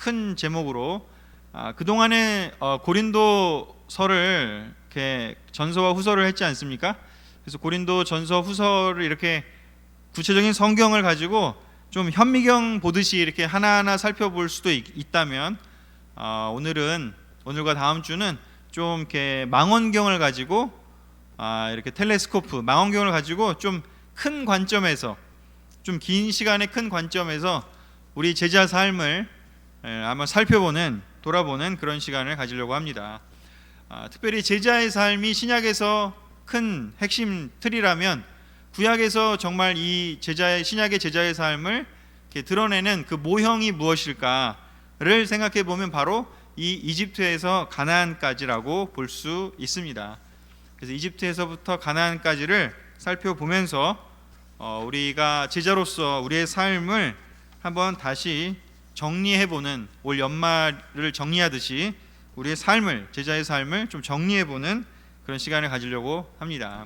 큰 제목으로 그동안에 고린도서를 이렇게 전서와 후서를 했지 않습니까? 그래서 고린도 전서 후서를 이렇게 구체적인 성경을 가지고 좀 현미경 보듯이 이렇게 하나하나 살펴볼 수도 있다면 오늘과 다음 주는 좀 이렇게 망원경을 가지고 이렇게 텔레스코프 망원경을 가지고 좀 큰 관점에서 좀 긴 시간의 큰 관점에서 우리 제자 삶을 아마 돌아보는 그런 시간을 가지려고 합니다. 특별히 제자의 삶이 신약에서 큰 핵심 틀이라면 구약에서 정말 이 신약의 제자의 삶을 이렇게 드러내는 그 모형이 무엇일까를 생각해 보면 바로 이 이집트에서 가나안까지라고 볼 수 있습니다. 그래서 이집트에서부터 가나안까지를 살펴보면서 우리가 제자로서 우리의 삶을 한번 다시 정리해보는, 올 연말을 정리하듯이 우리의 삶을, 제자의 삶을 좀 정리해보는 그런 시간을 가지려고 합니다.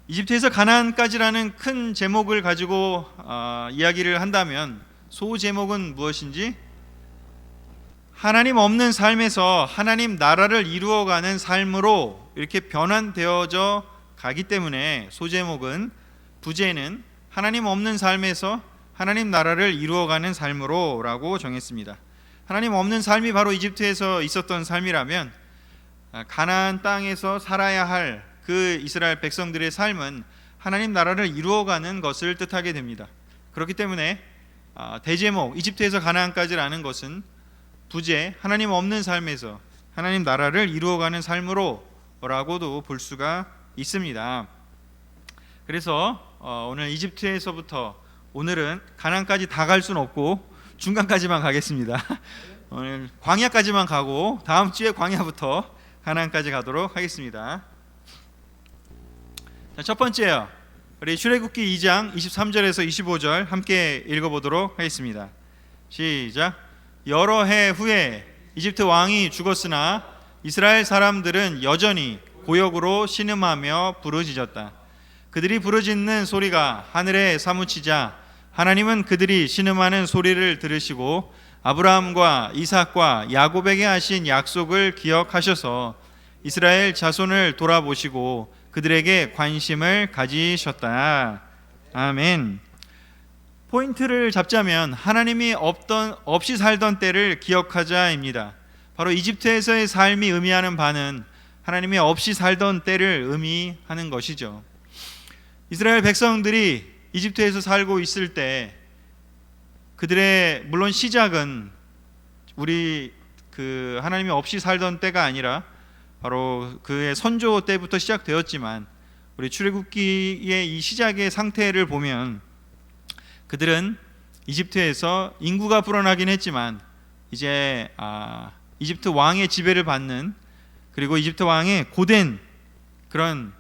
이집트에서 가나안까지라는 큰 제목을 가지고 이야기를 한다면 소제목은 무엇인지, 하나님 없는 삶에서 하나님 나라를 이루어가는 삶으로 이렇게 변환되어져 가기 때문에 소제목은, 부제는 하나님 없는 삶에서 하나님 나라를 이루어가는 삶으로 라고 정했습니다. 하나님 없는 삶이 바로 이집트에서 있었던 삶이라면 가나안 땅에서 살아야 할 그 이스라엘 백성들의 삶은 하나님 나라를 이루어가는 것을 뜻하게 됩니다. 그렇기 때문에 대제목 이집트에서 가나안까지라는 것은 부제, 하나님 없는 삶에서 하나님 나라를 이루어가는 삶으로 라고도 볼 수가 있습니다. 그래서 오늘 이집트에서부터, 오늘은 가나안까지 다 갈 수는 없고 중간까지만 가겠습니다. 오늘 광야까지만 가고 다음 주에 광야부터 가나안까지 가도록 하겠습니다. 자, 첫 번째요, 우리 출애굽기 2장 23절에서 25절 함께 읽어보도록 하겠습니다. 시작. 여러 해 후에 이집트 왕이 죽었으나 이스라엘 사람들은 여전히 고역으로 신음하며 부르짖었다. 그들이 부르짖는 소리가 하늘에 사무치자 하나님은 그들이 신음하는 소리를 들으시고 아브라함과 이삭과 야곱에게 하신 약속을 기억하셔서 이스라엘 자손을 돌아보시고 그들에게 관심을 가지셨다. 아멘. 포인트를 잡자면 하나님이 없이 살던 때를 기억하자입니다. 바로 이집트에서의 삶이 의미하는 바는 하나님이 없이 살던 때를 의미하는 것이죠. 이스라엘 백성들이 이집트에서 살고 있을 때 그들의 물론 시작은 우리 하나님이 없이 살던 때가 아니라 바로 그의 선조 때부터 시작되었지만 우리 출애굽기의 이 시작의 상태를 보면 그들은 이집트에서 인구가 불어나긴 했지만 이제 이집트 왕의 지배를 받는, 그리고 이집트 왕의 고된 그런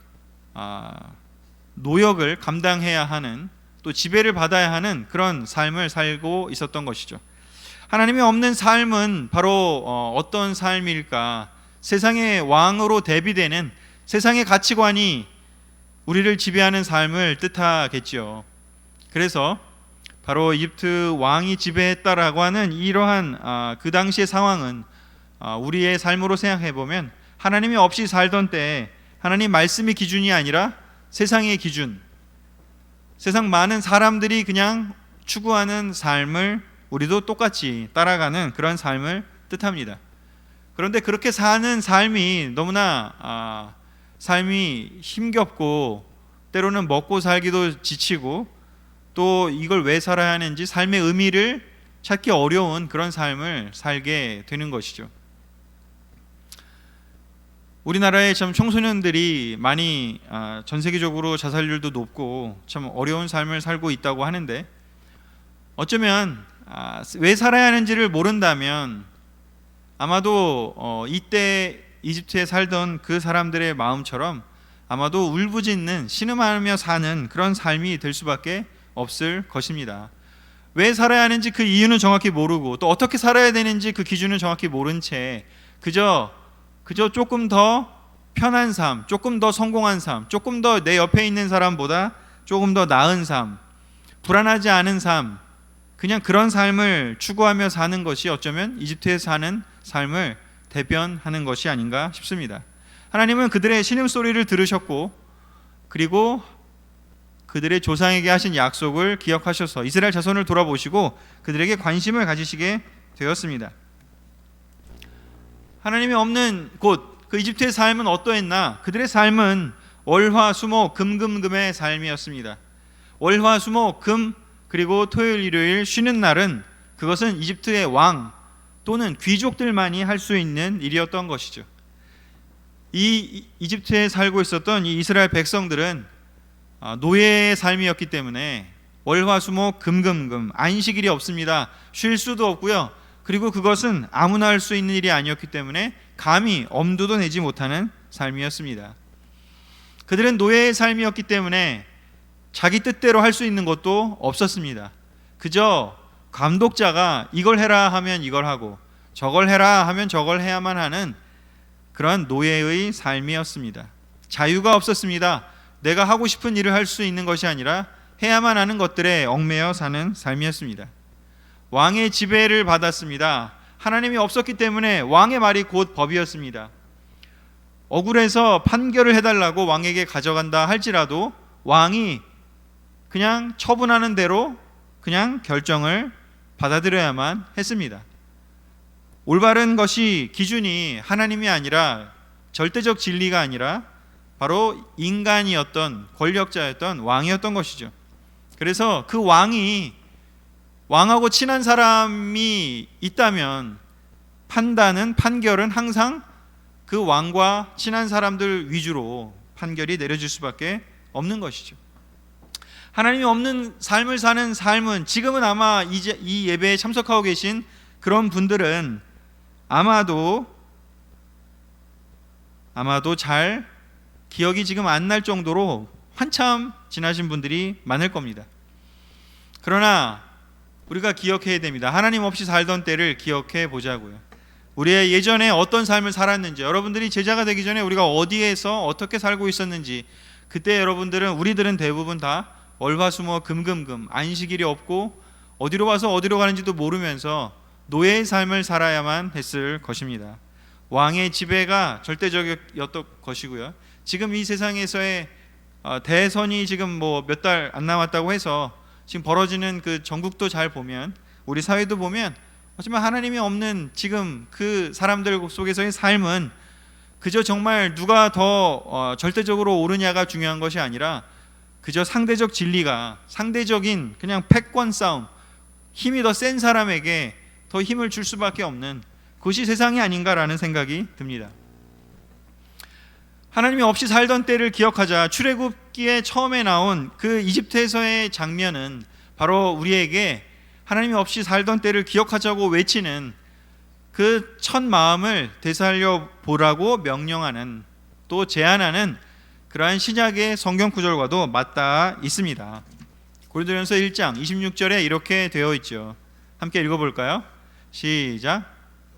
노역을 감당해야 하는, 또 지배를 받아야 하는 그런 삶을 살고 있었던 것이죠. 하나님이 없는 삶은 바로 어떤 삶일까? 세상의 왕으로 대비되는 세상의 가치관이 우리를 지배하는 삶을 뜻하겠지요. 그래서 바로 이집트 왕이 지배했다라고 하는 이러한 그 당시의 상황은 우리의 삶으로 생각해 보면 하나님이 없이 살던 때 하나님 말씀의 기준이 아니라 세상의 기준, 세상 많은 사람들이 그냥 추구하는 삶을 우리도 똑같이 따라가는 그런 삶을 뜻합니다. 그런데 그렇게 사는 삶이 너무나 삶이 힘겹고 때로는 먹고 살기도 지치고 또 이걸 왜 살아야 하는지 삶의 의미를 찾기 어려운 그런 삶을 살게 되는 것이죠. 우리나라의 참 청소년들이 많이 전 세계적으로 자살률도 높고 참 어려운 삶을 살고 있다고 하는데, 어쩌면 왜 살아야 하는지를 모른다면 아마도 이때 이집트에 살던 그 사람들의 마음처럼 아마도 울부짖는, 신음하며 사는 그런 삶이 될 수밖에 없을 것입니다. 왜 살아야 하는지 그 이유는 정확히 모르고 또 어떻게 살아야 되는지 그 기준을 정확히 모른 채 그저 조금 더 편한 삶, 조금 더 성공한 삶, 조금 더 내 옆에 있는 사람보다 조금 더 나은 삶, 불안하지 않은 삶, 그냥 그런 삶을 추구하며 사는 것이 어쩌면 이집트에 사는 삶을 대변하는 것이 아닌가 싶습니다. 하나님은 그들의 신음소리를 들으셨고 그리고 그들의 조상에게 하신 약속을 기억하셔서 이스라엘 자손을 돌아보시고 그들에게 관심을 가지시게 되었습니다. 하나님이 없는 곳, 그 이집트의 삶은 어떠했나? 그들의 삶은 월화수목 금금금의 삶이었습니다. 월화수목 금 그리고 토요일 일요일 쉬는 날은 그것은 이집트의 왕 또는 귀족들만이 할 수 있는 일이었던 것이죠. 이 이집트에 살고 있었던 이 이스라엘 백성들은 노예의 삶이었기 때문에 월화수목 금금금 안식일이 없습니다. 쉴 수도 없고요. 그리고 그것은 아무나 할 수 있는 일이 아니었기 때문에 감히 엄두도 내지 못하는 삶이었습니다. 그들은 노예의 삶이었기 때문에 자기 뜻대로 할 수 있는 것도 없었습니다. 그저 감독자가 이걸 해라 하면 이걸 하고 저걸 해라 하면 저걸 해야만 하는 그런 노예의 삶이었습니다. 자유가 없었습니다. 내가 하고 싶은 일을 할 수 있는 것이 아니라 해야만 하는 것들에 얽매여 사는 삶이었습니다. 왕의 지배를 받았습니다. 하나님이 없었기 때문에 왕의 말이 곧 법이었습니다. 억울해서 판결을 해달라고 왕에게 가져간다 할지라도 왕이 그냥 처분하는 대로 그냥 결정을 받아들여야만 했습니다. 올바른 것이 기준이 하나님이 아니라 절대적 진리가 아니라 바로 인간이었던 권력자였던 왕이었던 것이죠. 그래서 그 왕하고 친한 사람이 있다면 판결은 항상 그 왕과 친한 사람들 위주로 판결이 내려질 수밖에 없는 것이죠. 하나님이 없는 삶을 사는 삶은 지금은 아마 이 예배에 참석하고 계신 그런 분들은 아마도 잘 기억이 지금 안 날 정도로 한참 지나신 분들이 많을 겁니다. 그러나 우리가 기억해야 됩니다. 하나님 없이 살던 때를 기억해 보자고요. 우리의 예전에 어떤 삶을 살았는지, 여러분들이 제자가 되기 전에 우리가 어디에서 어떻게 살고 있었는지, 그때 우리들은 대부분 다 월화수목 금금금 안식일이 없고 어디로 와서 어디로 가는지도 모르면서 노예의 삶을 살아야만 했을 것입니다. 왕의 지배가 절대적이었던 것이고요. 지금 이 세상에서의 대선이 지금 몇 달 안 남았다고 해서 지금 벌어지는 그 전국도 잘 보면, 우리 사회도 보면, 하지만 하나님이 없는 지금 그 사람들 속에서의 삶은 그저 정말 누가 더 절대적으로 옳으냐가 중요한 것이 아니라 그저 상대적 진리가, 상대적인 그냥 패권 싸움, 힘이 더 센 사람에게 더 힘을 줄 수밖에 없는 그것이 세상이 아닌가라는 생각이 듭니다. 하나님이 없이 살던 때를 기억하자. 출애굽기에 처음에 나온 그 이집트에서의 장면은 바로 우리에게 하나님이 없이 살던 때를 기억하자고 외치는 그 첫 마음을 되살려 보라고 명령하는, 또 제안하는 그러한 신약의 성경 구절과도 맞닿아 있습니다. 고린도전서 1장 26절에 이렇게 되어 있죠. 함께 읽어볼까요? 시작.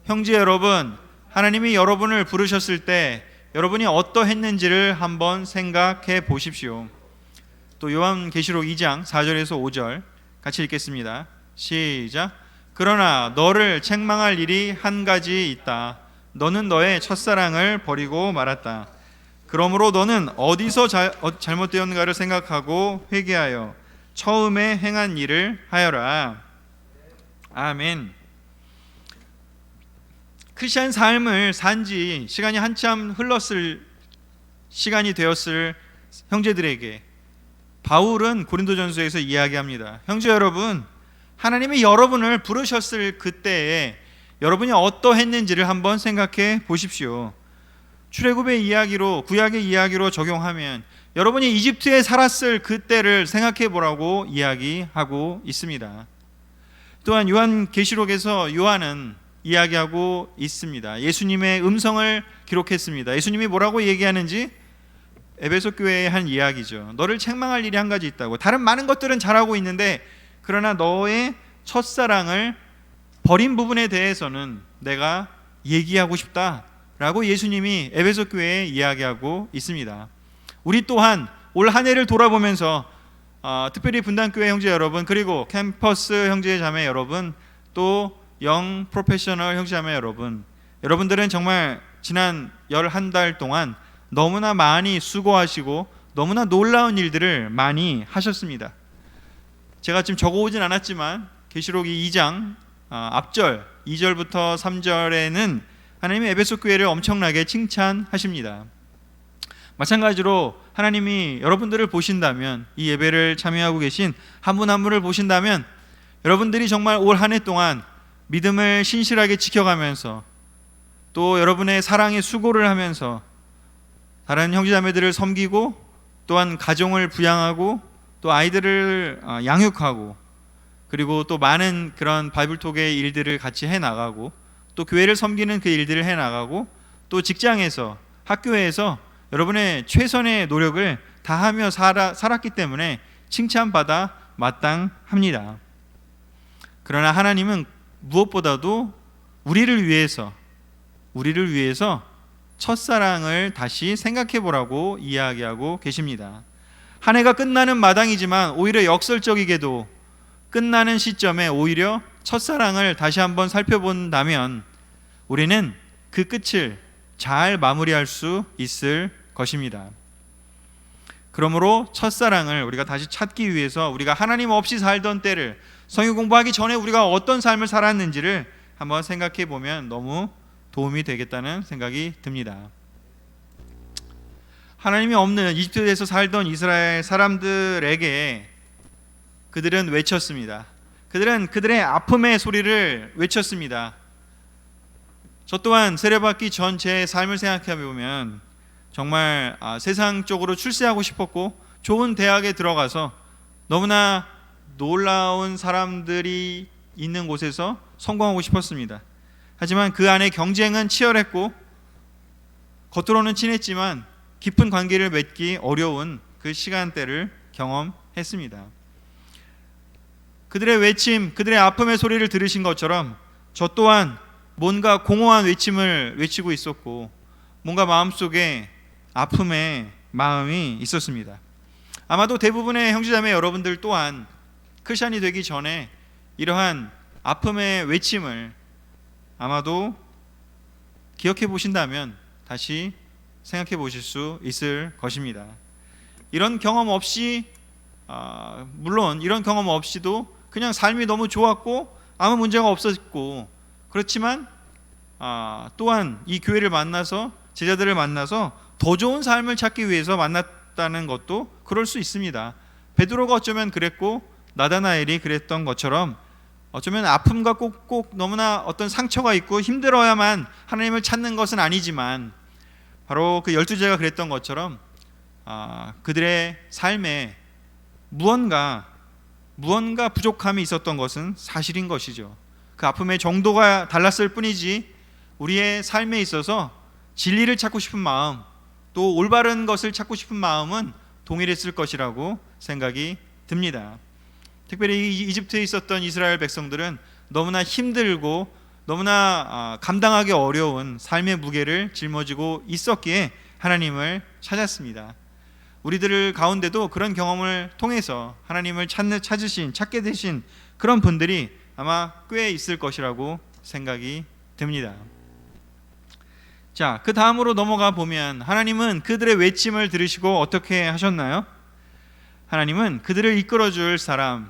형제 여러분, 하나님이 여러분을 부르셨을 때 여러분이 어떠했는지를 한번 생각해 보십시오. 또 요한계시록 2장 4절에서 5절 같이 읽겠습니다. 시작. 그러나 너를 책망할 일이 한 가지 있다. 너는 너의 첫사랑을 버리고 말았다. 그러므로 너는 어디서 잘못되었는가를 생각하고 회개하여 처음에 행한 일을 하여라. 아멘. 크리스찬 삶을 산지 시간이 한참 시간이 되었을 형제들에게 바울은 고린도전서에서 이야기합니다. 형제 여러분, 하나님이 여러분을 부르셨을 그때에 여러분이 어떠했는지를 한번 생각해 보십시오. 출애굽의 이야기로, 구약의 이야기로 적용하면 여러분이 이집트에 살았을 그때를 생각해 보라고 이야기하고 있습니다. 또한 요한계시록에서 요한은 이야기하고 있습니다. 예수님의 음성을 기록했습니다. 예수님이 뭐라고 얘기하는지 에베소 교회에 한 이야기죠. 너를 책망할 일이 한 가지 있다고. 다른 많은 것들은 잘하고 있는데 그러나 너의 첫사랑을 버린 부분에 대해서는 내가 얘기하고 싶다라고 예수님이 에베소 교회에 이야기하고 있습니다. 우리 또한 올 한 해를 돌아보면서 특별히 분당교회 형제 여러분, 그리고 캠퍼스 형제 자매 여러분, 또 영 프로페셔널 형제 자매 여러분, 여러분들은 정말 지난 11달 동안 너무나 많이 수고하시고 너무나 놀라운 일들을 많이 하셨습니다. 제가 지금 적어오진 않았지만 계시록 2장 앞절 2절부터 3절에는 하나님이 에베소 교회를 엄청나게 칭찬하십니다. 마찬가지로 하나님이 여러분들을 보신다면, 이 예배를 참여하고 계신 한 분 한 분을 보신다면, 여러분들이 정말 올 한 해 동안 믿음을 신실하게 지켜가면서 또 여러분의 사랑에 수고를 하면서 다른 형제자매들을 섬기고 또한 가정을 부양하고 또 아이들을 양육하고 그리고 또 많은 그런 바이블톡의 일들을 같이 해나가고 또 교회를 섬기는 그 일들을 해나가고 또 직장에서 학교에서 여러분의 최선의 노력을 다하며 살았기 때문에 칭찬받아 마땅합니다. 그러나 하나님은 무엇보다도 우리를 위해서 첫사랑을 다시 생각해 보라고 이야기하고 계십니다. 한 해가 끝나는 마당이지만 오히려 역설적이게도 끝나는 시점에 오히려 첫사랑을 다시 한번 살펴본다면 우리는 그 끝을 잘 마무리할 수 있을 것입니다. 그러므로 첫사랑을 우리가 다시 찾기 위해서 우리가 하나님 없이 살던 때를, 성경 공부하기 전에 우리가 어떤 삶을 살았는지를 한번 생각해 보면 너무 도움이 되겠다는 생각이 듭니다. 하나님이 없는 이집트에서 살던 이스라엘 사람들에게 그들은 외쳤습니다. 그들은 그들의 아픔의 소리를 외쳤습니다. 저 또한 세례받기 전 제 삶을 생각해 보면 정말 세상적으로 출세하고 싶었고 좋은 대학에 들어가서 너무나 놀라운 사람들이 있는 곳에서 성공하고 싶었습니다. 하지만 그 안에 경쟁은 치열했고 겉으로는 친했지만 깊은 관계를 맺기 어려운 그 시간대를 경험했습니다. 그들의 외침, 그들의 아픔의 소리를 들으신 것처럼 저 또한 뭔가 공허한 외침을 외치고 있었고 뭔가 마음속에 아픔의 마음이 있었습니다. 아마도 대부분의 형제자매 여러분들 또한 크리스찬이 되기 전에 이러한 아픔의 외침을 아마도 기억해 보신다면 다시 생각해 보실 수 있을 것입니다. 이런 경험 없이 물론 이런 경험 없이도 그냥 삶이 너무 좋았고 아무 문제가 없었고, 그렇지만 또한 이 교회를 만나서 제자들을 만나서 더 좋은 삶을 찾기 위해서 만났다는 것도 그럴 수 있습니다. 베드로가 어쩌면 그랬고 나다나엘이 그랬던 것처럼 어쩌면 아픔과 꼭 너무나 어떤 상처가 있고 힘들어야만 하나님을 찾는 것은 아니지만 바로 그 12제가 그랬던 것처럼 그들의 삶에 무언가 부족함이 있었던 것은 사실인 것이죠. 그 아픔의 정도가 달랐을 뿐이지 우리의 삶에 있어서 진리를 찾고 싶은 마음, 또 올바른 것을 찾고 싶은 마음은 동일했을 것이라고 생각이 듭니다. 특별히 이집트에 있었던 이스라엘 백성들은 너무나 힘들고 너무나 감당하기 어려운 삶의 무게를 짊어지고 있었기에 하나님을 찾았습니다. 우리들 가운데도 그런 경험을 통해서 하나님을 찾게 되신 그런 분들이 아마 꽤 있을 것이라고 생각이 듭니다. 자, 그 다음으로 넘어가 보면 하나님은 그들의 외침을 들으시고 어떻게 하셨나요? 하나님은 그들을 이끌어줄 사람,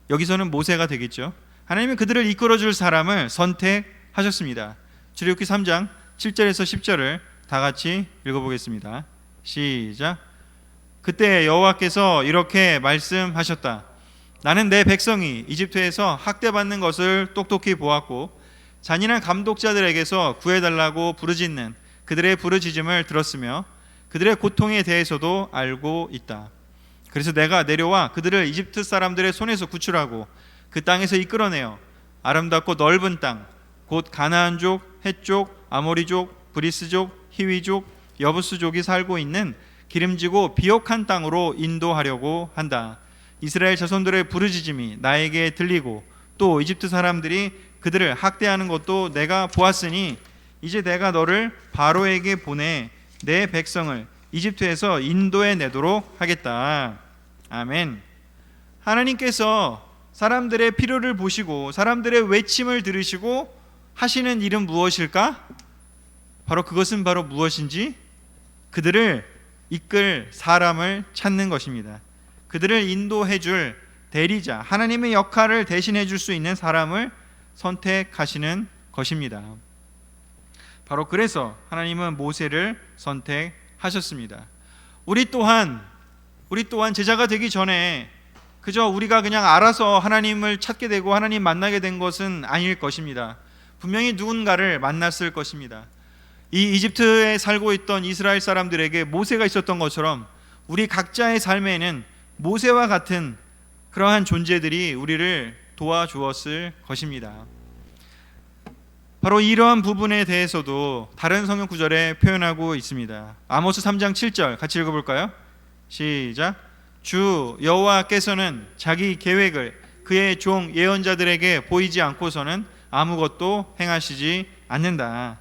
여기서는 모세가 되겠죠. 하나님은 그들을 이끌어줄 사람을 선택하셨습니다. 출애굽기 3장 7절에서 10절을 다 같이 읽어보겠습니다. 시작. 그때 여호와께서 이렇게 말씀하셨다. 나는 내 백성이 이집트에서 학대받는 것을 똑똑히 보았고 잔인한 감독자들에게서 구해달라고 부르짖는 그들의 부르짖음을 들었으며 그들의 고통에 대해서도 알고 있다. 그래서 내가 내려와 그들을 이집트 사람들의 손에서 구출하고 그 땅에서 이끌어내어 아름답고 넓은 땅, 곧 가나안족, 헷족, 아모리족, 브리스족, 히위족, 여부스족이 살고 있는 기름지고 비옥한 땅으로 인도하려고 한다. 이스라엘 자손들의 부르짖음이 나에게 들리고 또 이집트 사람들이 그들을 학대하는 것도 내가 보았으니 이제 내가 너를 바로에게 보내 내 백성을 이집트에서 인도해 내도록 하겠다. 아멘. 하나님께서 사람들의 필요를 보시고 사람들의 외침을 들으시고 하시는 일은 무엇일까? 그것은 바로 무엇인지 그들을 이끌 사람을 찾는 것입니다. 그들을 인도해 줄 대리자, 하나님의 역할을 대신해 줄 수 있는 사람을 선택하시는 것입니다. 바로 그래서 하나님은 모세를 선택하셨습니다. 우리 또한 제자가 되기 전에 그저 우리가 그냥 알아서 하나님을 찾게 되고 하나님 만나게 된 것은 아닐 것입니다. 분명히 누군가를 만났을 것입니다. 이 이집트에 살고 있던 이스라엘 사람들에게 모세가 있었던 것처럼 우리 각자의 삶에는 모세와 같은 그러한 존재들이 우리를 도와주었을 것입니다. 바로 이러한 부분에 대해서도 다른 성경 구절에 표현하고 있습니다. 아모스 3장 7절 같이 읽어볼까요? 시작. 주 여호와께서는 자기 계획을 그의 종 예언자들에게 보이지 않고서는 아무것도 행하시지 않는다.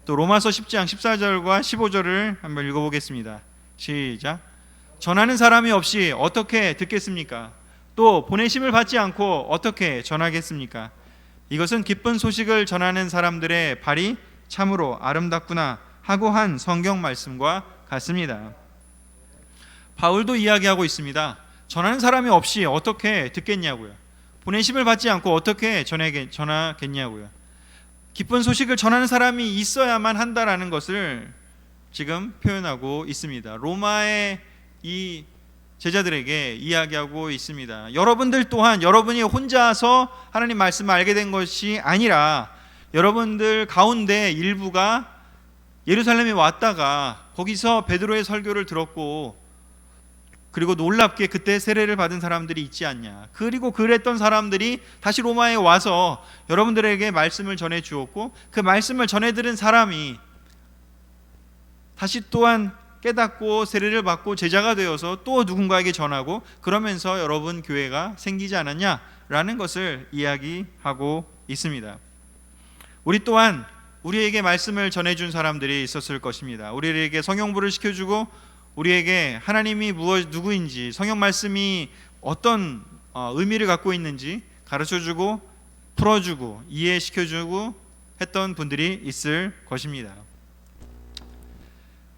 또 로마서 10장 14절과 15절을 한번 읽어보겠습니다. 시작. 전하는 사람이 없이 어떻게 듣겠습니까? 또 보내심을 받지 않고 어떻게 전하겠습니까? 이것은 기쁜 소식을 전하는 사람들의 발이 참으로 아름답구나 하고 한 성경 말씀과 같습니다. 바울도 이야기하고 있습니다. 전하는 사람이 없이 어떻게 듣겠냐고요. 보내심을 받지 않고 어떻게 전하겠냐고요. 기쁜 소식을 전하는 사람이 있어야만 한다라는 것을 지금 표현하고 있습니다. 로마의 이 제자들에게 이야기하고 있습니다. 여러분들 또한 여러분이 혼자서 하나님 말씀을 알게 된 것이 아니라 여러분들 가운데 일부가 예루살렘에 왔다가 거기서 베드로의 설교를 들었고 그리고 놀랍게 그때 세례를 받은 사람들이 있지 않냐. 그리고 그랬던 사람들이 다시 로마에 와서 여러분들에게 말씀을 전해 주었고 그 말씀을 전해 들은 사람이 다시 또한 깨닫고 세례를 받고 제자가 되어서 또 누군가에게 전하고 그러면서 여러분 교회가 생기지 않았냐라는 것을 이야기하고 있습니다. 우리 또한 우리에게 말씀을 전해준 사람들이 있었을 것입니다. 우리에게 성경부를 시켜주고 우리에게 하나님이 누구인지 성경 말씀이 어떤 의미를 갖고 있는지 가르쳐주고 풀어주고 이해시켜주고 했던 분들이 있을 것입니다.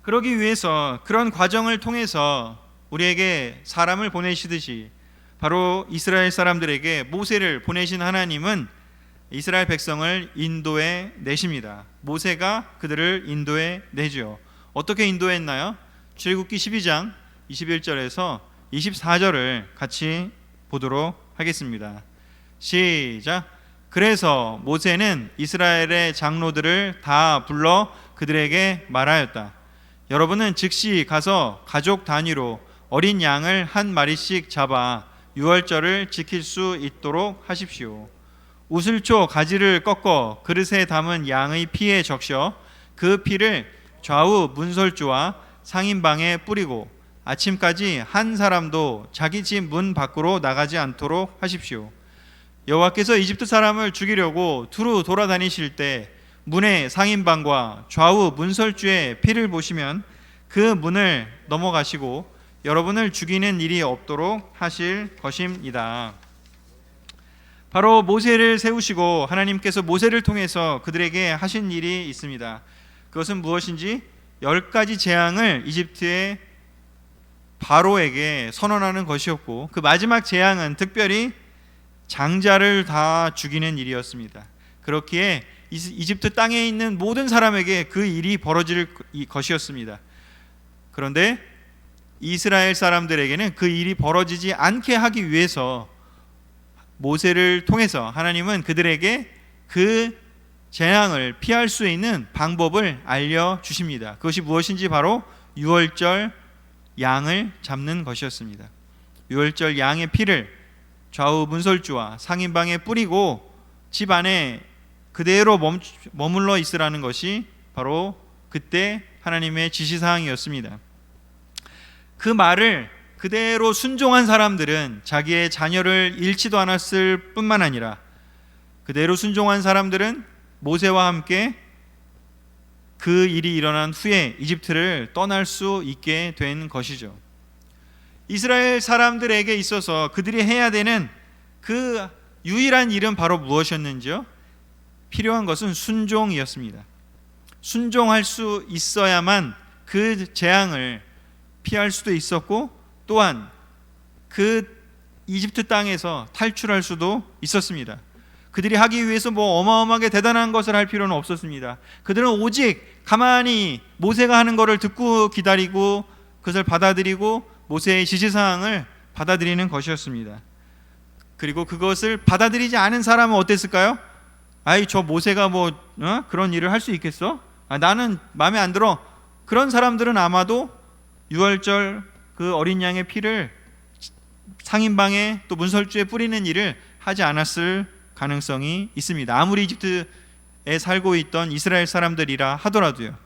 그러기 위해서 그런 과정을 통해서 우리에게 사람을 보내시듯이 바로 이스라엘 사람들에게 모세를 보내신 하나님은 이스라엘 백성을 인도해 내십니다. 모세가 그들을 인도해 내죠. 어떻게 인도했나요? 출애굽기 12장 21절에서 24절을 같이 보도록 하겠습니다. 시작. 그래서 모세는 이스라엘의 장로들을 다 불러 그들에게 말하였다. 여러분은 즉시 가서 가족 단위로 어린 양을 한 마리씩 잡아 유월절을 지킬 수 있도록 하십시오. 우슬초 가지를 꺾어 그릇에 담은 양의 피에 적셔 그 피를 좌우 문설주와 상인방에 뿌리고 아침까지 한 사람도 자기 집 문 밖으로 나가지 않도록 하십시오. 여호와께서 이집트 사람을 죽이려고 두루 돌아다니실 때 문의 상인방과 좌우 문설주의 피를 보시면 그 문을 넘어가시고 여러분을 죽이는 일이 없도록 하실 것입니다. 바로 모세를 세우시고 하나님께서 모세를 통해서 그들에게 하신 일이 있습니다. 그것은 무엇인지 10가지 재앙을 이집트의 바로에게 선언하는 것이었고 그 마지막 재앙은 특별히 장자를 다 죽이는 일이었습니다. 그렇기에 이집트 땅에 있는 모든 사람에게 그 일이 벌어질 것이었습니다. 그런데 이스라엘 사람들에게는 그 일이 벌어지지 않게 하기 위해서 모세를 통해서 하나님은 그들에게 그 재앙을 피할 수 있는 방법을 알려주십니다. 그것이 무엇인지 바로 유월절 양을 잡는 것이었습니다. 유월절 양의 피를 좌우 문설주와 상인방에 뿌리고 집 안에 그대로 머물러 있으라는 것이 바로 그때 하나님의 지시사항이었습니다. 그 말을 그대로 순종한 사람들은 자기의 자녀를 잃지도 않았을 뿐만 아니라 그대로 순종한 사람들은 모세와 함께 그 일이 일어난 후에 이집트를 떠날 수 있게 된 것이죠. 이스라엘 사람들에게 있어서 그들이 해야 되는 그 유일한 일은 바로 무엇이었는지요? 필요한 것은 순종이었습니다. 순종할 수 있어야만 그 재앙을 피할 수도 있었고, 또한 그 이집트 땅에서 탈출할 수도 있었습니다. 그들이 하기 위해서 뭐 어마어마하게 대단한 것을 할 필요는 없었습니다. 그들은 오직 가만히 모세가 하는 것을 듣고 기다리고 그것을 받아들이고 모세의 지시사항을 받아들이는 것이었습니다. 그리고 그것을 받아들이지 않은 사람은 어땠을까요? 아이, 저 모세가 그런 일을 할 수 있겠어? 나는 마음에 안 들어. 그런 사람들은 아마도 유월절 그 어린 양의 피를 상인방에 또 문설주에 뿌리는 일을 하지 않았을 가능성이 있습니다. 아무리 이집트에 살고 있던 이스라엘 사람들이라 하더라도요.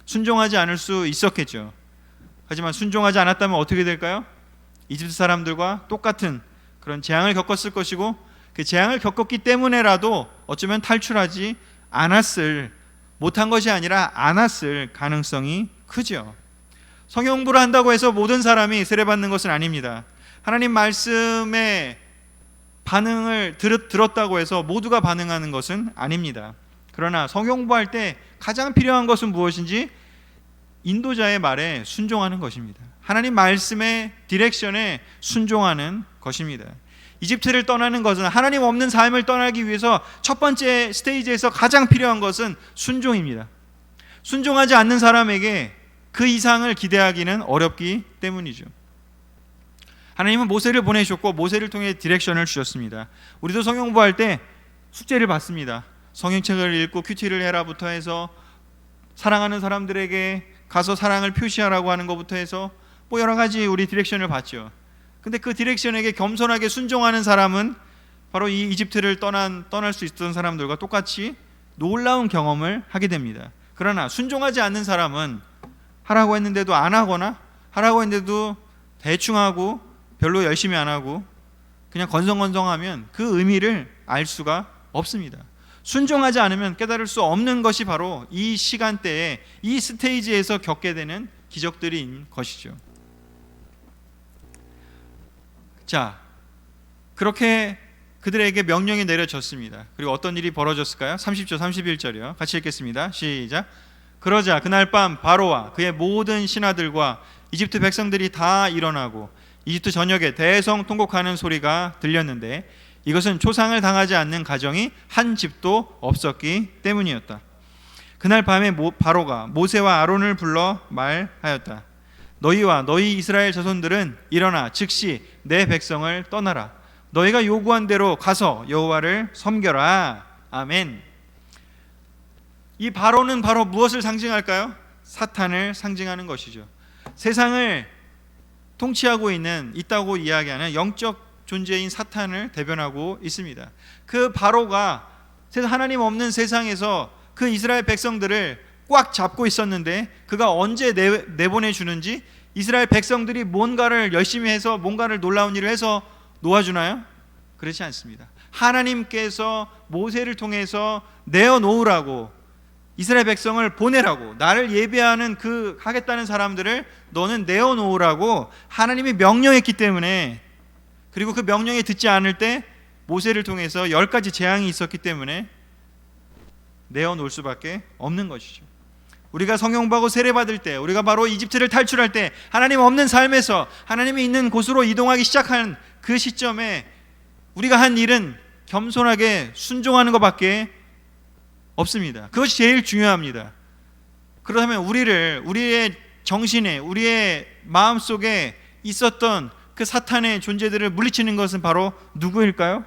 순종하지 않을 수 있었겠죠. 하지만 순종하지 않았다면 어떻게 될까요? 이집트 사람들과 똑같은 그런 재앙을 겪었을 것이고, 그 재앙을 겪었기 때문에라도 어쩌면 탈출하지 못한 것이 아니라 않았을 가능성이 크죠. 성경 공부를 한다고 해서 모든 사람이 세례받는 것은 아닙니다. 하나님 말씀에 반응을 들었다고 해서 모두가 반응하는 것은 아닙니다. 그러나 성경 공부할 때 가장 필요한 것은 무엇인지 인도자의 말에 순종하는 것입니다. 하나님 말씀의 디렉션에 순종하는 것입니다. 이집트를 떠나는 것은, 하나님 없는 삶을 떠나기 위해서 첫 번째 스테이지에서 가장 필요한 것은 순종입니다. 순종하지 않는 사람에게 그 이상을 기대하기는 어렵기 때문이죠. 하나님은 모세를 보내셨고 모세를 통해 디렉션을 주셨습니다. 우리도 성경 공부할 때 숙제를 받습니다. 성경책을 읽고 큐티를 해라부터 해서 사랑하는 사람들에게 가서 사랑을 표시하라고 하는 것부터 해서 여러 가지 우리 디렉션을 받죠. 근데 그 디렉션에게 겸손하게 순종하는 사람은 바로 이 이집트를 떠날 수 있던 사람들과 똑같이 놀라운 경험을 하게 됩니다. 그러나 순종하지 않는 사람은 하라고 했는데도 안 하거나 하라고 했는데도 대충 하고 별로 열심히 안 하고 그냥 건성건성하면 그 의미를 알 수가 없습니다. 순종하지 않으면 깨달을 수 없는 것이 바로 이 시간대에 이 스테이지에서 겪게 되는 기적들인 것이죠. 자, 그렇게 그들에게 명령이 내려졌습니다. 그리고 어떤 일이 벌어졌을까요? 30절 31절이요. 같이 읽겠습니다. 시작. 그러자 그날 밤 바로와 그의 모든 신하들과 이집트 백성들이 다 일어나고 이집트 전역에 대성통곡하는 소리가 들렸는데 이것은 초상을 당하지 않는 가정이 한 집도 없었기 때문이었다. 그날 밤에 바로가 모세와 아론을 불러 말하였다. 너희와 너희 이스라엘 자손들은 일어나 즉시 내 백성을 떠나라. 너희가 요구한 대로 가서 여호와를 섬겨라. 아멘. 이 바로는 바로 무엇을 상징할까요? 사탄을 상징하는 것이죠. 세상을 통치하고 있다고 이야기하는 영적 존재인 사탄을 대변하고 있습니다. 그 바로가 하나님 없는 세상에서 그 이스라엘 백성들을 꽉 잡고 있었는데 그가 언제 내보내주는지, 이스라엘 백성들이 뭔가를 열심히 해서 뭔가를 놀라운 일을 해서 놓아주나요? 그렇지 않습니다. 하나님께서 모세를 통해서 내어놓으라고, 이스라엘 백성을 보내라고, 나를 예배하는 하겠다는 사람들을 너는 내어놓으라고 하나님이 명령했기 때문에, 그리고 그 명령에 듣지 않을 때 모세를 통해서 10가지 재앙이 있었기 때문에 내어놓을 수밖에 없는 것이죠. 우리가 성경보고 세례받을 때, 우리가 바로 이집트를 탈출할 때, 하나님 없는 삶에서 하나님이 있는 곳으로 이동하기 시작한 그 시점에 우리가 한 일은 겸손하게 순종하는 것밖에 없습니다. 그것이 제일 중요합니다. 그렇다면 우리의 정신에, 우리의 마음속에 있었던 그 사탄의 존재들을 물리치는 것은 바로 누구일까요?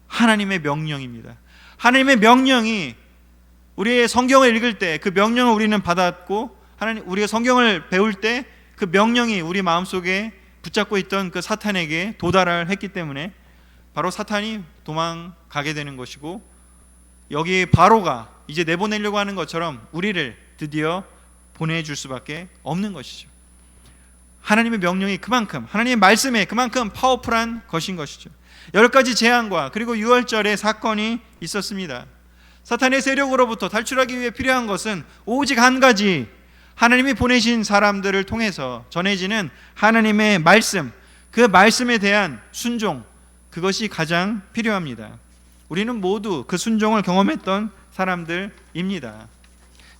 하나님의 명령입니다. 하나님의 명령이, 우리의 성경을 읽을 때 그 명령을 우리는 받았고, 우리가 성경을 배울 때 그 명령이 우리 마음속에 붙잡고 있던 그 사탄에게 도달을 했기 때문에 바로 사탄이 도망가게 되는 것이고, 여기 바로가 이제 내보내려고 하는 것처럼 우리를 드디어 보내줄 수밖에 없는 것이죠. 하나님의 명령이 그만큼, 하나님의 말씀에 그만큼 파워풀한 것인 것이죠. 10가지 재앙과 그리고 유월절의 사건이 있었습니다. 사탄의 세력으로부터 탈출하기 위해 필요한 것은 오직 한 가지, 하나님이 보내신 사람들을 통해서 전해지는 하나님의 말씀, 그 말씀에 대한 순종, 그것이 가장 필요합니다. 우리는 모두 그 순종을 경험했던 사람들입니다.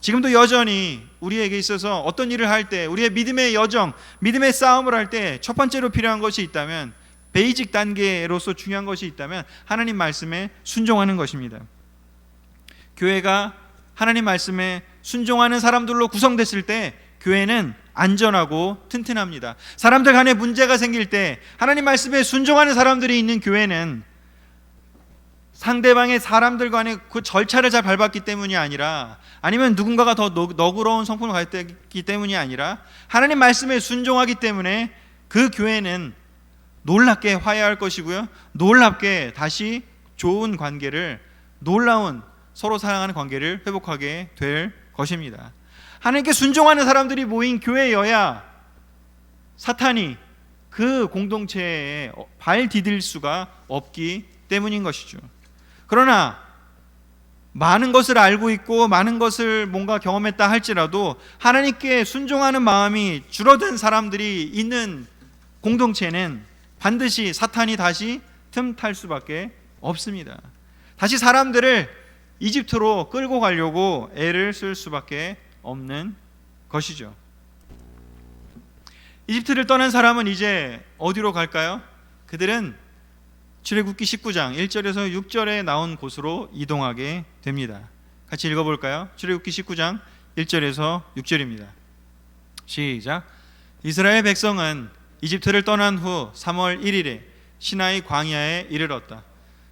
지금도 여전히 우리에게 있어서 어떤 일을 할 때, 우리의 믿음의 여정, 믿음의 싸움을 할 때 첫 번째로 필요한 것이 있다면, 베이직 단계로서 중요한 것이 있다면 하나님 말씀에 순종하는 것입니다. 교회가 하나님 말씀에 순종하는 사람들로 구성됐을 때 교회는 안전하고 튼튼합니다. 사람들 간에 문제가 생길 때 하나님 말씀에 순종하는 사람들이 있는 교회는 상대방의 사람들 간의 그 절차를 잘 밟았기 때문이 아니라, 아니면 누군가가 더 너그러운 성품을 가졌기 때문이 아니라 하나님 말씀에 순종하기 때문에 그 교회는 놀랍게 화해할 것이고요, 놀랍게 다시 좋은 관계를, 놀라운 서로 사랑하는 관계를 회복하게 될 것입니다. 하나님께 순종하는 사람들이 모인 교회여야 사탄이 그 공동체에 발 디딜 수가 없기 때문인 것이죠. 그러나 많은 것을 알고 있고 많은 것을 뭔가 경험했다 할지라도 하나님께 순종하는 마음이 줄어든 사람들이 있는 공동체는 반드시 사탄이 다시 틈탈 수밖에 없습니다. 다시 사람들을 이집트로 끌고 가려고 애를 쓸 수밖에 없는 것이죠. 이집트를 떠난 사람은 이제 어디로 갈까요? 그들은 출애굽기 19장 1절에서 6절에 나온 곳으로 이동하게 됩니다. 같이 읽어볼까요? 출애굽기 19장 1절에서 6절입니다. 시작. 이스라엘 백성은 이집트를 떠난 후 3월 1일에 시나이 광야에 이르렀다.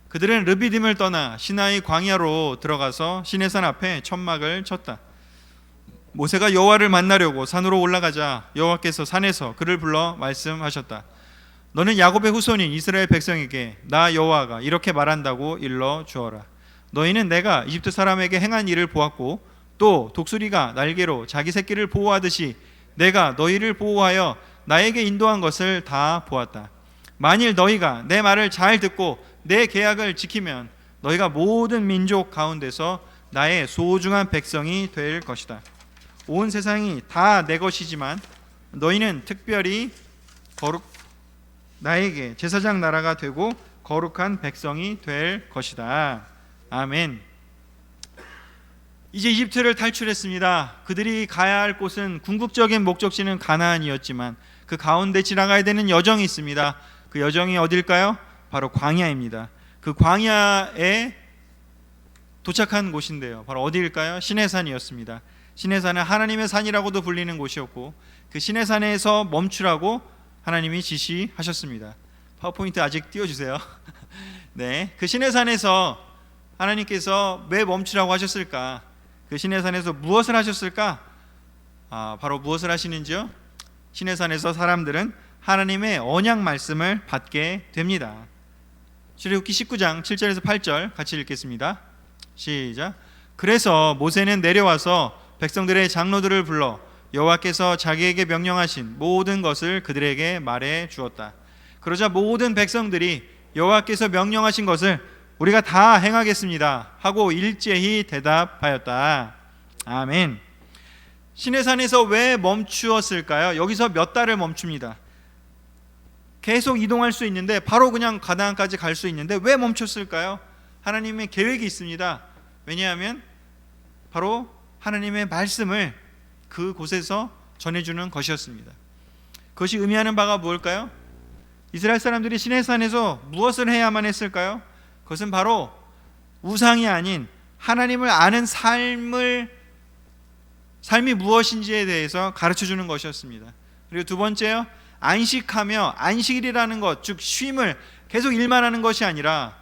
그들은 르비딤을 떠나 시나이 광야로 들어가서 시내산 앞에 천막을 쳤다. 모세가 여호와를 만나려고 산으로 올라가자 여호와께서 산에서 그를 불러 말씀하셨다. 너는 야곱의 후손인 이스라엘 백성에게 나 여호와가 이렇게 말한다고 일러 주어라. 너희는 내가 이집트 사람에게 행한 일을 보았고 또 독수리가 날개로 자기 새끼를 보호하듯이 내가 너희를 보호하여 나에게 인도한 것을 다 보았다. 만일 너희가 내 말을 잘 듣고 내 계약을 지키면 너희가 모든 민족 가운데서 나의 소중한 백성이 될 것이다. 온 세상이 다 내 것이지만 너희는 특별히 나에게 제사장 나라가 되고 거룩한 백성이 될 것이다. 아멘. 이제 이집트를 탈출했습니다. 그들이 가야 할 곳은 궁극적인 목적지는 가나안이었지만 그 가운데 지나가야 되는 여정이 있습니다. 그 여정이 어딜까요? 바로 광야입니다. 그 광야에 도착한 곳인데요, 바로 어디일까요? 시내산이었습니다. 시내산은 하나님의 산이라고도 불리는 곳이었고 그 시내산에서 멈추라고 하나님이 지시하셨습니다. 파워포인트 아직 띄워주세요. 네, 그 시내산에서 하나님께서 왜 멈추라고 하셨을까? 그 시내산에서 무엇을 하셨을까? 바로 무엇을 하시는지요? 시내산에서 사람들은 하나님의 언약 말씀을 받게 됩니다. 출애굽기 19장 7절에서 8절 같이 읽겠습니다. 시작. 그래서 모세는 내려와서 백성들의 장로들을 불러 여호와께서 자기에게 명령하신 모든 것을 그들에게 말해 주었다. 그러자 모든 백성들이 여호와께서 명령하신 것을 우리가 다 행하겠습니다 하고 일제히 대답하였다. 아멘. 시내산에서 왜 멈추었을까요? 여기서 몇 달을 멈춥니다. 계속 이동할 수 있는데, 바로 그냥 가나안까지 갈 수 있는데 왜 멈췄을까요? 하나님의 계획이 있습니다. 왜냐하면 바로 하나님의 말씀을 그곳에서 전해주는 것이었습니다. 그것이 의미하는 바가 무엇일까요? 이스라엘 사람들이 시내산에서 무엇을 해야만 했을까요? 그것은 바로 우상이 아닌 하나님을 아는 삶이 무엇인지에 대해서 가르쳐주는 것이었습니다. 그리고 두 번째요, 안식하며, 안식일이라는 것, 즉 쉼을 계속 일만 하는 것이 아니라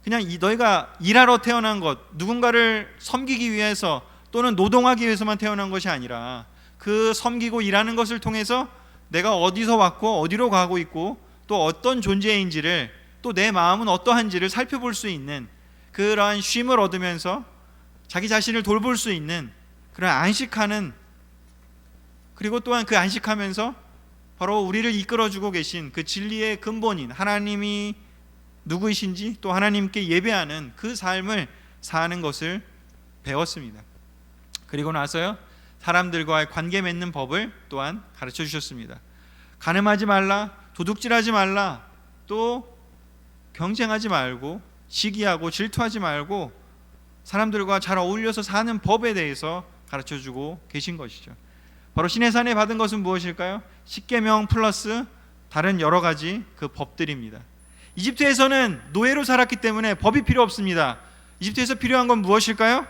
그냥 너희가 일하러 태어난 것, 누군가를 섬기기 위해서 또는 노동하기 위해서만 태어난 것이 아니라 그 섬기고 일하는 것을 통해서 내가 어디서 왔고 어디로 가고 있고 또 어떤 존재인지를, 또 내 마음은 어떠한지를 살펴볼 수 있는 그러한 쉼을 얻으면서 자기 자신을 돌볼 수 있는 그런 안식하는, 그리고 또한 그 안식하면서 바로 우리를 이끌어주고 계신 그 진리의 근본인 하나님이 누구이신지, 또 하나님께 예배하는 그 삶을 사는 것을 배웠습니다. 그리고 나서요, 사람들과의 관계 맺는 법을 또한 가르쳐 주셨습니다. 간음하지 말라, 도둑질하지 말라, 또 경쟁하지 말고 시기하고 질투하지 말고 사람들과 잘 어울려서 사는 법에 대해서 가르쳐 주고 계신 것이죠. 바로 시내산에 받은 것은 무엇일까요? 십계명 플러스 다른 여러 가지 그 법들입니다. 이집트에서는 노예로 살았기 때문에 법이 필요 없습니다. 이집트에서 필요한 건 무엇일까요?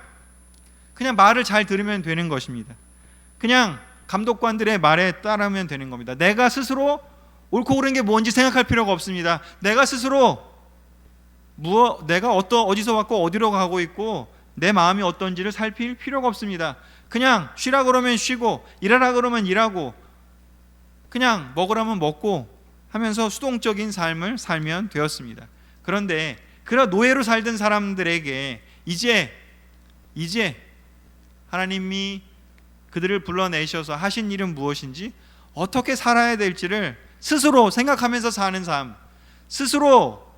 그냥 말을 잘 들으면 되는 것입니다. 그냥 감독관들의 말에 따르면 되는 겁니다. 내가 스스로 옳고 그른 게 뭔지 생각할 필요가 없습니다. 내가 스스로 내가 어디서 왔고 어디로 가고 있고 내 마음이 어떤지를 살필 필요가 없습니다. 그냥 쉬라 그러면 쉬고 일하라 그러면 일하고 그냥 먹으라면 먹고 하면서 수동적인 삶을 살면 되었습니다. 그런데 그런 노예로 살던 사람들에게 이제 하나님이 그들을 불러내셔서 하신 일은 무엇인지, 어떻게 살아야 될지를 스스로 생각하면서 사는 삶, 스스로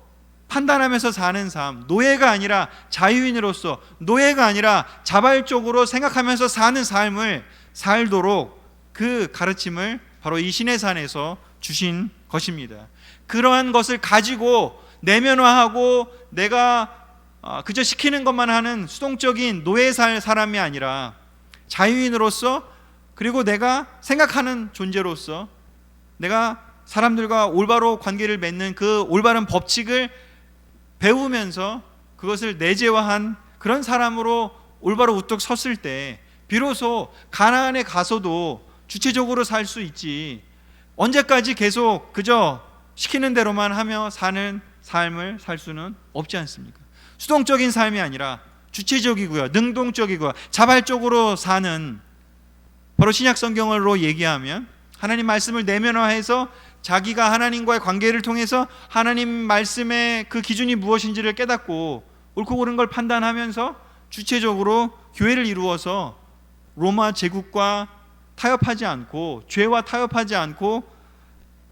판단하면서 사는 삶, 노예가 아니라 자유인으로서, 노예가 아니라 자발적으로 생각하면서 사는 삶을 살도록 그 가르침을 바로 이 시내산에서 주신 것입니다. 그러한 것을 가지고 내면화하고 내가 그저 시키는 것만 하는 수동적인 노예 살 사람이 아니라 자유인으로서, 그리고 내가 생각하는 존재로서 내가 사람들과 올바로 관계를 맺는 그 올바른 법칙을 배우면서 그것을 내재화한 그런 사람으로 올바로 우뚝 섰을 때 비로소 가나안에 가서도 주체적으로 살 수 있지, 언제까지 계속 그저 시키는 대로만 하며 사는 삶을 살 수는 없지 않습니까? 수동적인 삶이 아니라 주체적이고요, 능동적이고 자발적으로 사는, 바로 신약 성경으로 얘기하면 하나님 말씀을 내면화해서 자기가 하나님과의 관계를 통해서 하나님 말씀의 그 기준이 무엇인지를 깨닫고 옳고 그른 걸 판단하면서 주체적으로 교회를 이루어서 로마 제국과 타협하지 않고, 죄와 타협하지 않고,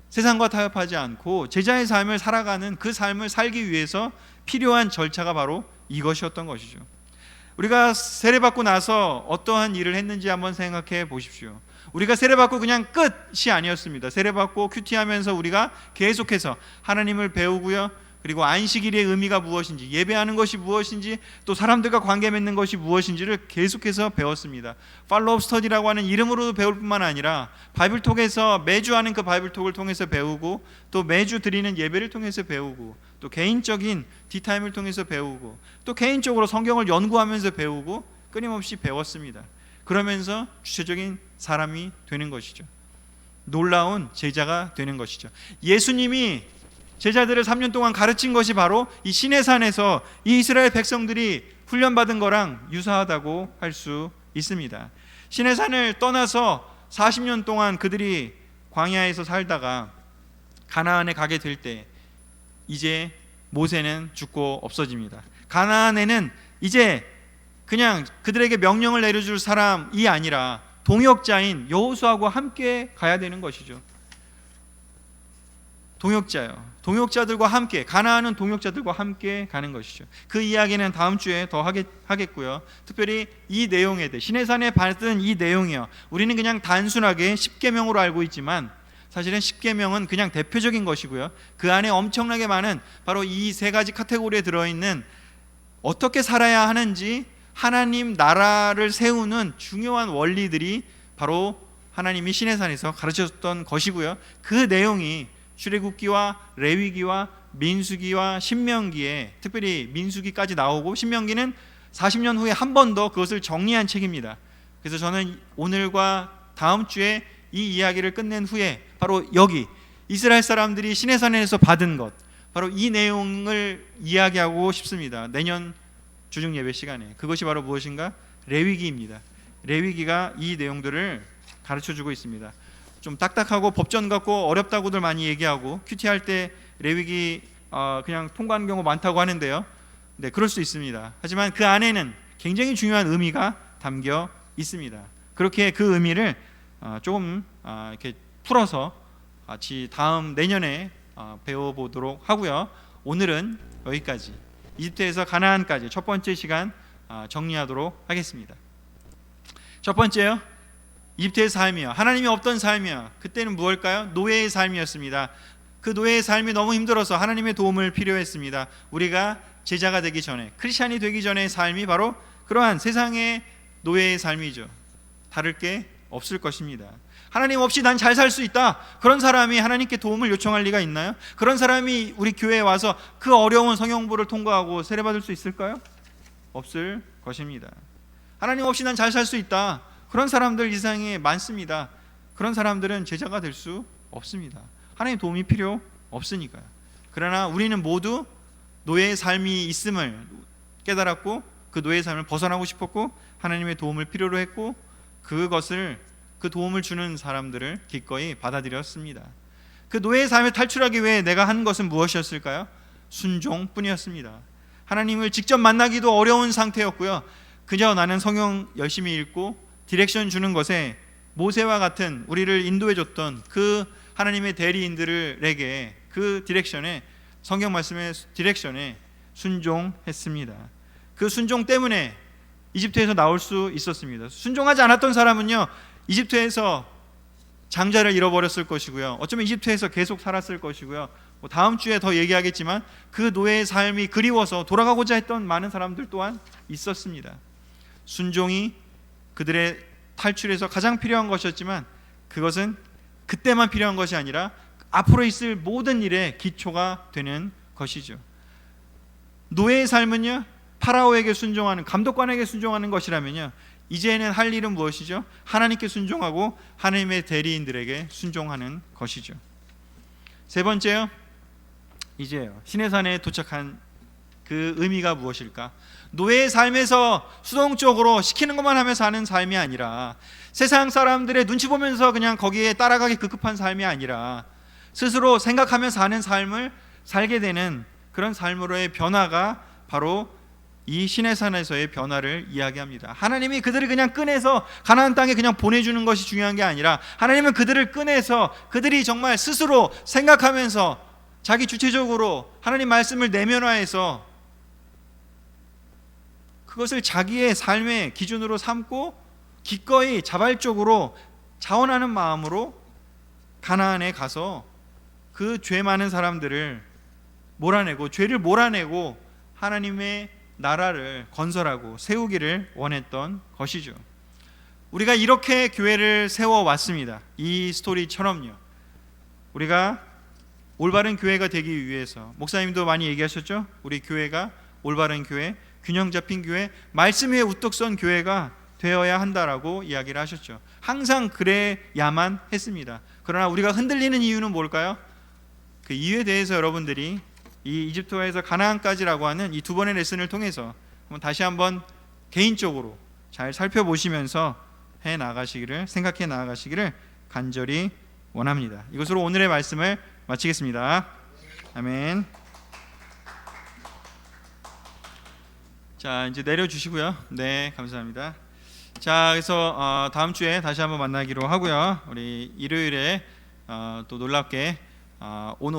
세상과 타협하지 않고 제자의 삶을 살아가는 그 삶을 살기 위해서 필요한 절차가 바로 이것이었던 것이죠. 우리가 세례받고 나서 어떠한 일을 했는지 한번 생각해 보십시오. 우리가 세례받고 그냥 끝이 아니었습니다. 세례받고 큐티하면서 우리가 계속해서 하나님을 배우고요, 그리고 안식일의 의미가 무엇인지, 예배하는 것이 무엇인지, 또 사람들과 관계 맺는 것이 무엇인지를 계속해서 배웠습니다. 팔로업 스터디라고 하는 이름으로 배울 뿐만 아니라 바이블톡에서 매주 하는 그 바이블톡을 통해서 배우고, 또 매주 드리는 예배를 통해서 배우고, 또 개인적인 티타임을 통해서 배우고, 또 개인적으로 성경을 연구하면서 배우고 끊임없이 배웠습니다. 그러면서 주체적인 사람이 되는 것이죠. 놀라운 제자가 되는 것이죠. 예수님이 제자들을 3년 동안 가르친 것이 바로 이 시내산에서 이 이스라엘 백성들이 훈련받은 거랑 유사하다고 할 수 있습니다. 시내산을 떠나서 40년 동안 그들이 광야에서 살다가 가나안에 가게 될 때 이제 모세는 죽고 없어집니다. 가나안에는 이제 그냥 그들에게 명령을 내려줄 사람이 아니라 동역자인 여호수아와 함께 가야 되는 것이죠. 동역자들과 함께, 가나안은 동역자들과 함께 가는 것이죠. 그 이야기는 다음 주에 더 하겠고요. 특별히 이 내용에 대해, 시내산에 받은 이 내용이요, 우리는 그냥 단순하게 십계명으로 알고 있지만 사실은 십계명은 그냥 대표적인 것이고요, 그 안에 엄청나게 많은 바로 이 세 가지 카테고리에 들어있는 어떻게 살아야 하는지 하나님 나라를 세우는 중요한 원리들이 바로 하나님이 시내산에서 가르쳤던 것이고요, 그 내용이 출애굽기와 레위기와 민수기와 신명기에, 특별히 민수기까지 나오고 신명기는 40년 후에 한 번 더 그것을 정리한 책입니다. 그래서 저는 오늘과 다음 주에 이 이야기를 끝낸 후에 바로 여기 이스라엘 사람들이 시내산에서 받은 것, 바로 이 내용을 이야기하고 싶습니다. 내년 주중 예배 시간에. 그것이 바로 무엇인가? 레위기입니다. 레위기가 이 내용들을 가르쳐주고 있습니다. 좀 딱딱하고 법전 같고 어렵다고들 많이 얘기하고 큐티할 때 레위기 그냥 통과하는 경우 많다고 하는데요, 네, 그럴 수 있습니다. 하지만 그 안에는 굉장히 중요한 의미가 담겨 있습니다. 그렇게 그 의미를 조금 이렇게 풀어서 같이 다음 내년에 배워보도록 하고요. 오늘은 여기까지, 이집트에서 가나안까지 첫 번째 시간 정리하도록 하겠습니다. 첫 번째요, 이집트의 삶이요, 하나님이 없던 삶이요, 그때는 무엇일까요? 노예의 삶이었습니다. 그 노예의 삶이 너무 힘들어서 하나님의 도움을 필요했습니다. 우리가 제자가 되기 전에, 크리스찬이 되기 전의 삶이 바로 그러한 세상의 노예의 삶이죠. 다를 게 없을 것입니다. 하나님 없이 난 잘 살 수 있다, 그런 사람이 하나님께 도움을 요청할 리가 있나요? 그런 사람이 우리 교회에 와서 그 어려운 성형부를 통과하고 세례받을 수 있을까요? 없을 것입니다. 하나님 없이 난 잘 살 수 있다, 그런 사람들 이 세상에 많습니다. 그런 사람들은 제자가 될 수 없습니다. 하나님 도움이 필요 없으니까요. 그러나 우리는 모두 노예의 삶이 있음을 깨달았고, 그 노예의 삶을 벗어나고 싶었고, 하나님의 도움을 필요로 했고, 그 도움을 주는 사람들을 기꺼이 받아들였습니다. 그 노예의 삶을 탈출하기 위해 내가 한 것은 무엇이었을까요? 순종뿐이었습니다. 하나님을 직접 만나기도 어려운 상태였고요, 그저 나는 성경 열심히 읽고 디렉션 주는 것에 모세와 같은 우리를 인도해 줬던 그 하나님의 대리인들에게 그 디렉션에, 성경 말씀의 디렉션에 순종했습니다. 그 순종 때문에 이집트에서 나올 수 있었습니다. 순종하지 않았던 사람은요, 이집트에서 장자를 잃어버렸을 것이고요, 어쩌면 이집트에서 계속 살았을 것이고요, 다음 주에 더 얘기하겠지만 그 노예의 삶이 그리워서 돌아가고자 했던 많은 사람들 또한 있었습니다. 순종이 그들의 탈출에서 가장 필요한 것이었지만, 그것은 그때만 필요한 것이 아니라 앞으로 있을 모든 일의 기초가 되는 것이죠. 노예의 삶은요, 파라오에게 순종하는, 감독관에게 순종하는 것이라면요, 이제는 할 일은 무엇이죠? 하나님께 순종하고 하나님의 대리인들에게 순종하는 것이죠. 세 번째요, 이제요, 시내산에 도착한 그 의미가 무엇일까? 노예의 삶에서 수동적으로 시키는 것만 하면서 사는 삶이 아니라, 세상 사람들의 눈치 보면서 그냥 거기에 따라가기 급급한 삶이 아니라 스스로 생각하면서 사는 삶을 살게 되는 그런 삶으로의 변화가 바로 이 시내산에서의 변화를 이야기합니다. 하나님이 그들을 그냥 꺼내서 가나안 땅에 그냥 보내주는 것이 중요한 게 아니라, 하나님은 그들을 꺼내서 그들이 정말 스스로 생각하면서 자기 주체적으로 하나님 말씀을 내면화해서 그것을 자기의 삶의 기준으로 삼고 기꺼이 자발적으로 자원하는 마음으로 가나안에 가서 그 죄 많은 사람들을 몰아내고, 죄를 몰아내고 하나님의 나라를 건설하고 세우기를 원했던 것이죠. 우리가 이렇게 교회를 세워왔습니다. 이 스토리처럼요. 우리가 올바른 교회가 되기 위해서, 목사님도 많이 얘기하셨죠? 우리 교회가 올바른 교회, 균형 잡힌 교회, 말씀 위에 우뚝 선 교회가 되어야 한다라고 이야기를 하셨죠. 항상 그래야만 했습니다. 그러나 우리가 흔들리는 이유는 뭘까요? 그 이유에 대해서 여러분들이 이 이집트에서 가나안까지라고 하는 이 두 번의 레슨을 통해서 다시 한번 개인적으로 잘 살펴보시면서 생각해 나아가시기를 간절히 원합니다. 이것으로 오늘의 말씀을 마치겠습니다. 아멘. 자, 이제 내려주시고요. 네, 감사합니다. 자, 그래서 다음 주에 다시 한번 만나기로 하고요. 우리 일요일에 또 놀랍게 온